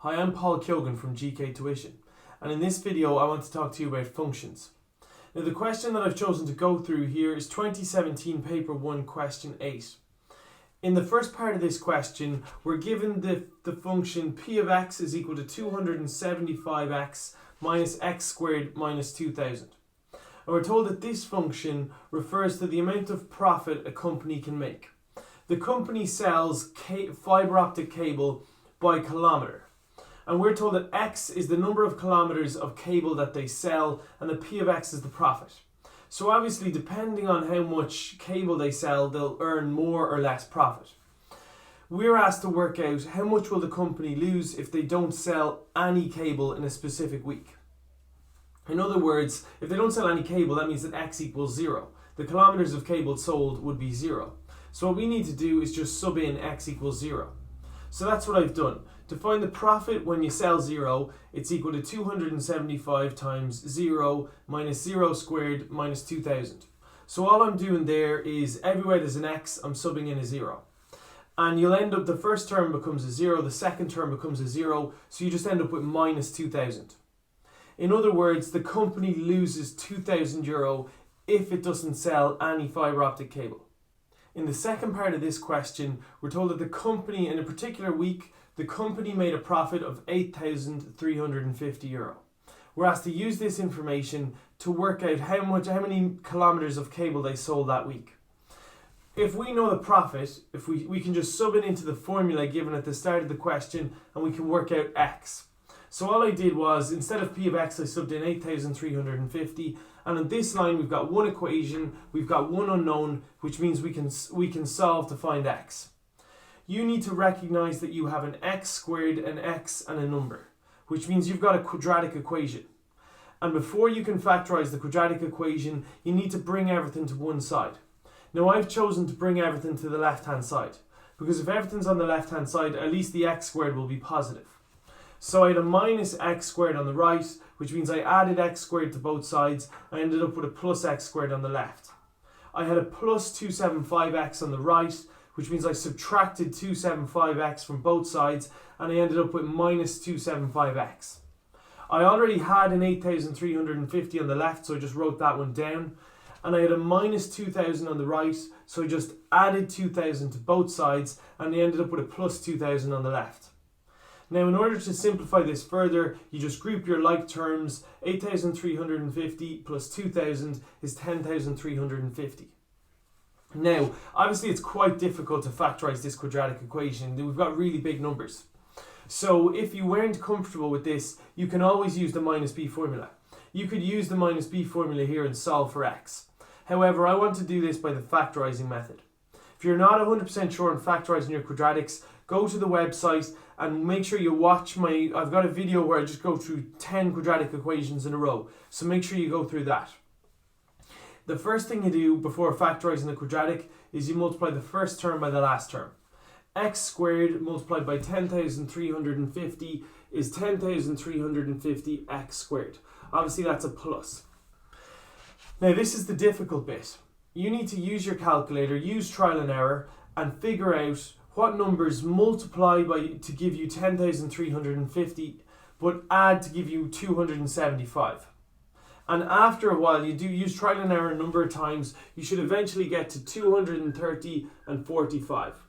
Hi, I'm Paul Kyogan from GK Tuition, and in this video I want to talk to you about functions. Now the question that I've chosen to go through here is 2017 paper 1 question 8. In the first part of this question we're given the function p of x is equal to 275x minus x squared minus 2000. And we're told that this function refers to the amount of profit a company can make. The company sells fibre optic cable by kilometre. And we're told that x is the number of kilometres of cable that they sell and the p of x is the profit. So obviously depending on how much cable they sell, they'll earn more or less profit. We're asked to work out how much will the company lose if they don't sell any cable in a specific week. In other words, if they don't sell any cable, that means that x equals 0. The kilometres of cable sold would be 0. So what we need to do is just sub in x equals 0. So that's what I've done. To find the profit when you sell 0, it's equal to 275 times 0 minus 0 squared minus 2000. So all I'm doing there is everywhere there's an x, I'm subbing in a 0. And you'll end up, the first term becomes a 0, the second term becomes a 0, so you just end up with minus 2000. In other words, the company loses €2,000 if it doesn't sell any fibre optic cable. In the second part of this question, we're told that the company, in a particular week, the company made a profit of €8,350. We're asked to use this information to work out how many kilometres of cable they sold that week. If we know the profit, if we can just sub it into the formula given at the start of the question and we can work out x. So all I did was, instead of p of x, I subbed in 8,350, and on this line we've got one equation, we've got one unknown, which means we can solve to find x. You need to recognize that you have an x squared, an x, and a number, which means you've got a quadratic equation. And before you can factorize the quadratic equation, you need to bring everything to one side. Now I've chosen to bring everything to the left-hand side, because if everything's on the left-hand side, at least the x squared will be positive. So I had a minus x squared on the right, which means I added x squared to both sides. I ended up with a plus x squared on the left. I had a plus 275x on the right, which means I subtracted 275x from both sides, and I ended up with minus 275x. I already had an 8,350 on the left, so I just wrote that one down. And I had a minus 2,000 on the right, so I just added 2,000 to both sides, and I ended up with a plus 2,000 on the left. Now, in order to simplify this further, you just group your like terms. 8,350 plus 2,000 is 10,350. Now, obviously it's quite difficult to factorize this quadratic equation. We've got really big numbers. So if you weren't comfortable with this, you can always use the minus b formula. You could use the minus b formula here and solve for x. However, I want to do this by the factorizing method. If you're not 100% sure on factorizing your quadratics, go to the website and make sure you watch I've got a video where I just go through 10 quadratic equations in a row. So make sure you go through that. The first thing you do before factorizing the quadratic is you multiply the first term by the last term. X squared multiplied by 10,350 is 10,350 x squared. Obviously that's a plus. Now this is the difficult bit. You need to use your calculator, use trial and error, and figure out what numbers multiply to give you 10,350 but add to give you 275. And after a while, you do use trial and error a number of times, you should eventually get to 230 and 45.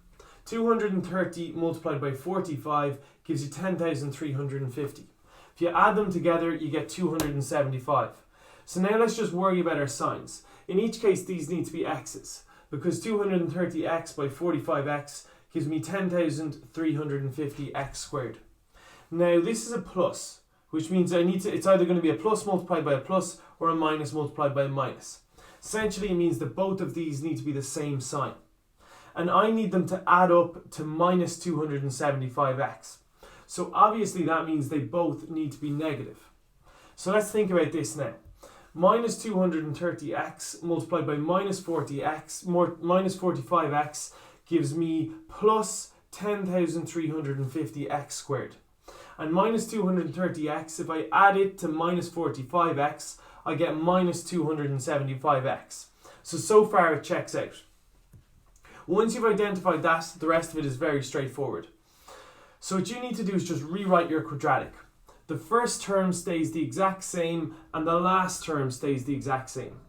230 multiplied by 45 gives you 10,350. If you add them together, you get 275. So now let's just worry about our signs. In each case, these need to be x's, because 230x by 45x gives me 10,350 x squared. Now this is a plus, which means it's either going to be a plus multiplied by a plus or a minus multiplied by a minus. Essentially it means that both of these need to be the same sign. And I need them to add up to minus 275x. So obviously that means they both need to be negative. So let's think about this now. Minus 230x multiplied by minus 45x gives me plus 10,350 x squared. And minus 230x, if I add it to minus 45x, I get minus 275x. So far it checks out. Once you've identified that, the rest of it is very straightforward. So what you need to do is just rewrite your quadratic. The first term stays the exact same and the last term stays the exact same.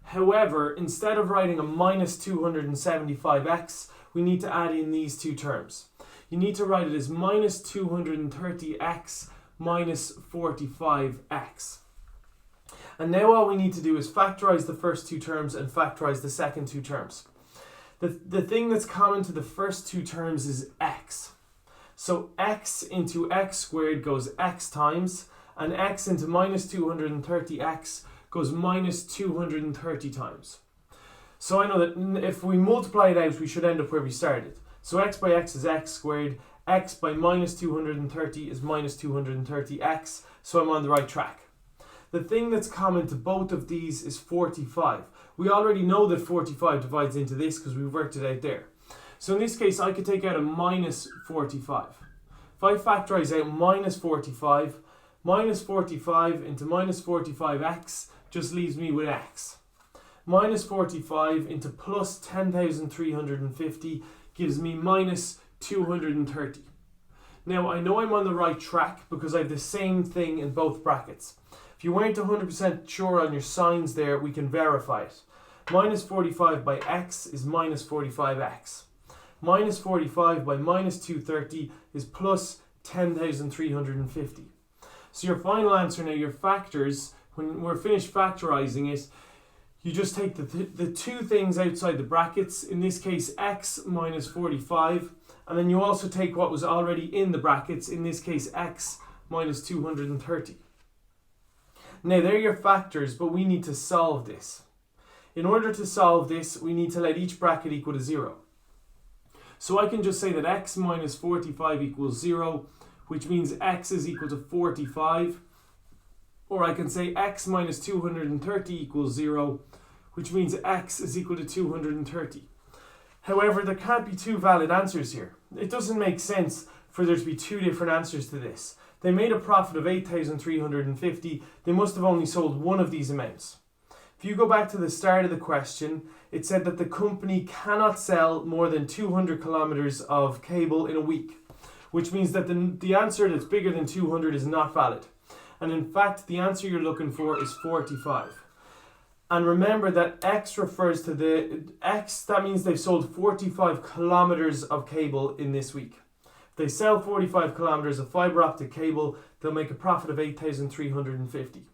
However, instead of writing a minus 275x, we need to add in these two terms. You need to write it as minus 230x minus 45x. And now all we need to do is factorize the first two terms and factorize the second two terms. The thing that's common to the first two terms is x. So x into x squared goes x times, and x into minus 230x goes minus 230 times. So I know that if we multiply it out, we should end up where we started. So x by x is x squared, x by minus 230 is minus 230x, so I'm on the right track. The thing that's common to both of these is 45. We already know that 45 divides into this because we've worked it out there. So in this case, I could take out a minus 45. If I factorize out minus 45 into minus 45x just leaves me with x. Minus 45 into plus 10,350 gives me minus 230. Now, I know I'm on the right track because I have the same thing in both brackets. If you weren't 100% sure on your signs there, we can verify it. Minus 45 by x is minus 45x. Minus 45 by minus 230 is plus 10,350. So your final answer now, your factors, when we're finished factorizing it, you just take the two things outside the brackets, in this case x minus 45, and then you also take what was already in the brackets, in this case x minus 230. Now they're your factors, but we need to solve this. In order to solve this, we need to let each bracket equal to 0. So I can just say that x minus 45 equals 0, which means x is equal to 45. Or I can say x minus 230 equals 0, which means x is equal to 230. However, there can't be two valid answers here. It doesn't make sense for there to be two different answers to this. They made a profit of 8,350. They must have only sold one of these amounts. If you go back to the start of the question, it said that the company cannot sell more than 200 kilometers of cable in a week, which means that the answer that's bigger than 200 is not valid. And in fact, the answer you're looking for is 45. And remember that x refers to the x, that means they've sold 45 kilometers of cable in this week. If they sell 45 kilometers of fiber optic cable, they'll make a profit of 8,350.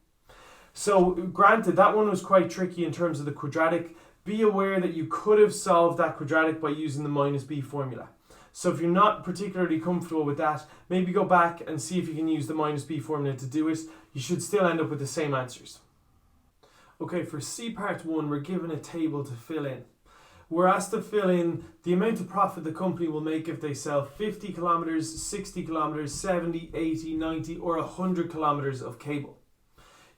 So granted, that one was quite tricky in terms of the quadratic. Be aware that you could have solved that quadratic by using the minus b formula. So if you're not particularly comfortable with that, maybe go back and see if you can use the minus b formula to do it. You should still end up with the same answers. Okay, for C part 1, we're given a table to fill in. We're asked to fill in the amount of profit the company will make if they sell 50 kilometers, 60 kilometers, 70, 80, 90 or 100 kilometers of cable.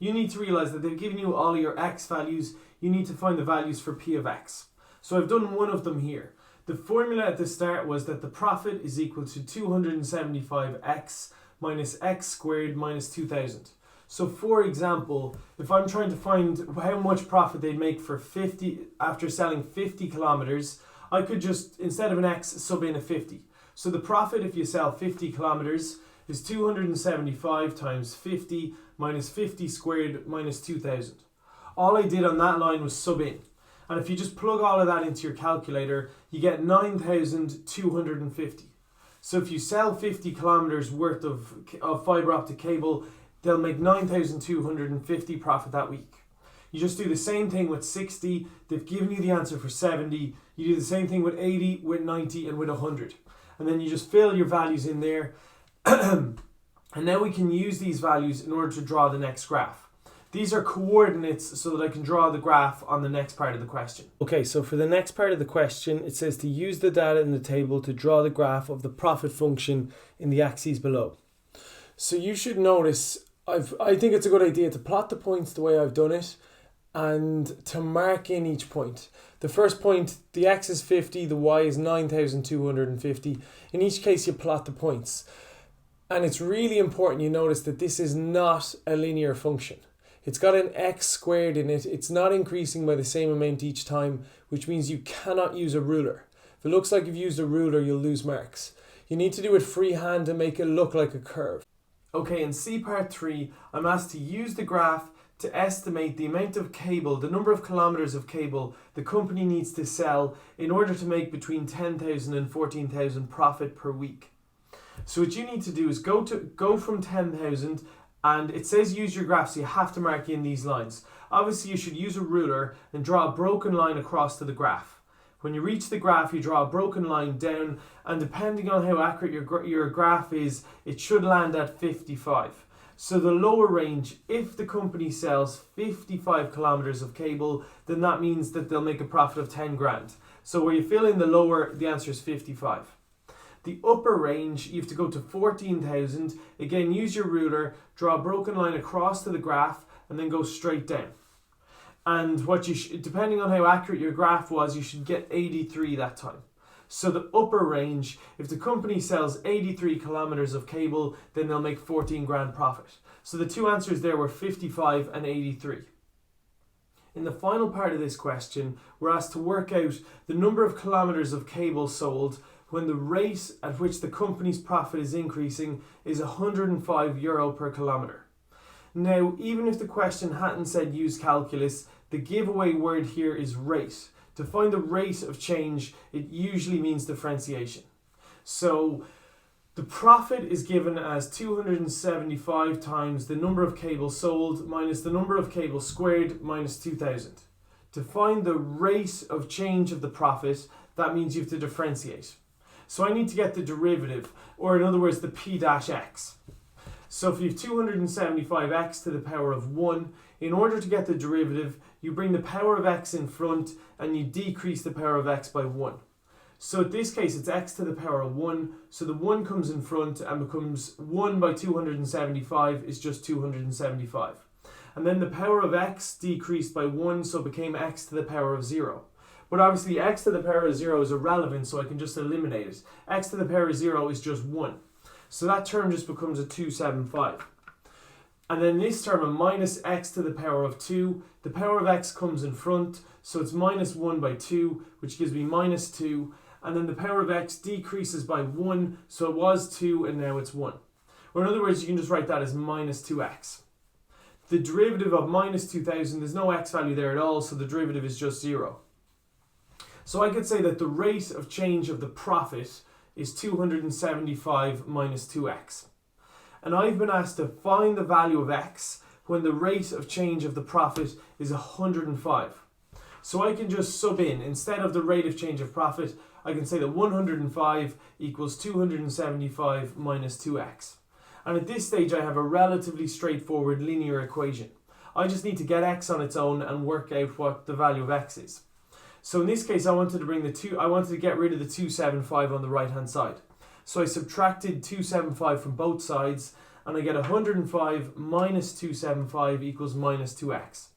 You need to realize that they've given you all your x values. You need to find the values for p of x. So I've done one of them here. The formula at the start was that the profit is equal to 275x minus x squared minus 2000. So for example, if I'm trying to find how much profit they'd make for 50 after selling 50 kilometers, I could just, instead of an x, sub in a 50. So the profit if you sell 50 kilometers is 275 times 50 minus 50 squared minus 2000. All I did on that line was sub in. And if you just plug all of that into your calculator, you get 9,250. So if you sell 50 kilometers worth of fiber optic cable, they'll make 9,250 profit that week. You just do the same thing with 60. They've given you the answer for 70. You do the same thing with 80, with 90, and with 100. And then you just fill your values in there. And now we can use these values in order to draw the next graph. These are coordinates so that I can draw the graph on the next part of the question. Okay, so for the next part of the question, it says to use the data in the table to draw the graph of the profit function in the axes below. So you should notice, I think it's a good idea to plot the points the way I've done it and to mark in each point. The first point, the x is 50, the y is 9,250. In each case, you plot the points. And it's really important you notice that this is not a linear function. It's got an x squared in it. It's not increasing by the same amount each time, which means you cannot use a ruler. If it looks like you've used a ruler, you'll lose marks. You need to do it freehand and make it look like a curve. Okay, in C part 3, I'm asked to use the graph to estimate the amount of cable, the number of kilometers of cable the company needs to sell in order to make between 10,000 and 14,000 profit per week. So what you need to do is go from 10,000, and it says use your graph, so you have to mark in these lines. Obviously you should use a ruler and draw a broken line across to the graph. When you reach the graph, you draw a broken line down, and depending on how accurate your graph is, it should land at 55. So the lower range, if the company sells 55 kilometers of cable, then that means that they'll make a profit of 10 grand. So where you fill in the lower, the answer is 55. The upper range, you have to go to 14,000. Again, use your ruler, draw a broken line across to the graph, and then go straight down. And what depending on how accurate your graph was, you should get 83 that time. So the upper range, if the company sells 83 kilometers of cable, then they'll make 14 grand profit. So the two answers there were 55 and 83. In the final part of this question, we're asked to work out the number of kilometers of cable sold when the rate at which the company's profit is increasing is €105 per kilometre. Now, even if the question hadn't said use calculus, the giveaway word here is rate. To find the rate of change, it usually means differentiation. So the profit is given as 275 times the number of cables sold minus the number of cables squared minus 2,000. To find the rate of change of the profit, that means you have to differentiate. So I need to get the derivative, or in other words, the p-x. So if you have 275x to the power of 1, in order to get the derivative, you bring the power of x in front and you decrease the power of x by 1. So in this case, it's x to the power of 1, so the 1 comes in front and becomes 1 by 275 is just 275. And then the power of x decreased by 1, so it became x to the power of 0. But obviously x to the power of 0 is irrelevant, so I can just eliminate it. X to the power of 0 is just 1. So that term just becomes a 275. And then this term, a minus x to the power of 2, the power of x comes in front, so it's minus 1 by 2, which gives me minus 2. And then the power of x decreases by 1, so it was 2 and now it's 1. Or in other words, you can just write that as minus 2x. The derivative of minus 2,000, there's no x value there at all, so the derivative is just 0. So I could say that the rate of change of the profit is 275 minus 2x. And I've been asked to find the value of x when the rate of change of the profit is 105. So I can just sub in, instead of the rate of change of profit, I can say that 105 equals 275 minus 2x. And at this stage I have a relatively straightforward linear equation. I just need to get x on its own and work out what the value of x is. So in this case, I wanted to get rid of the 275 on the right hand side. So I subtracted 275 from both sides, and I get 105 minus 275 equals minus 2x.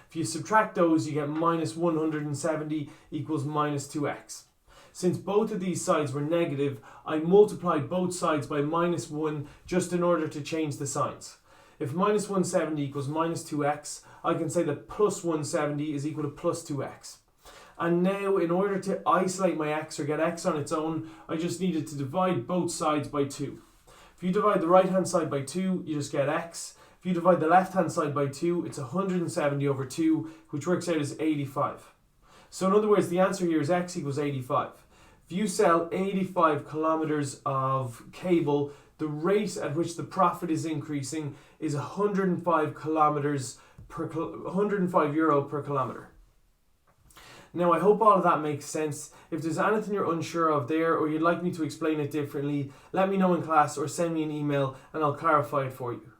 If you subtract those, you get minus 170 equals minus 2x. Since both of these sides were negative, I multiplied both sides by minus 1 just in order to change the signs. If minus 170 equals minus 2x, I can say that plus 170 is equal to plus 2x. And now, in order to isolate my x or get x on its own, I just needed to divide both sides by 2. If you divide the right hand side by 2, you just get x. If you divide the left hand side by 2, it's 170 over 2, which works out as 85. So in other words, the answer here is x equals 85. If you sell 85 kilometers of cable, the rate at which the profit is increasing is 105 euro per kilometer. Now, I hope all of that makes sense. If there's anything you're unsure of there, or you'd like me to explain it differently, let me know in class or send me an email and I'll clarify it for you.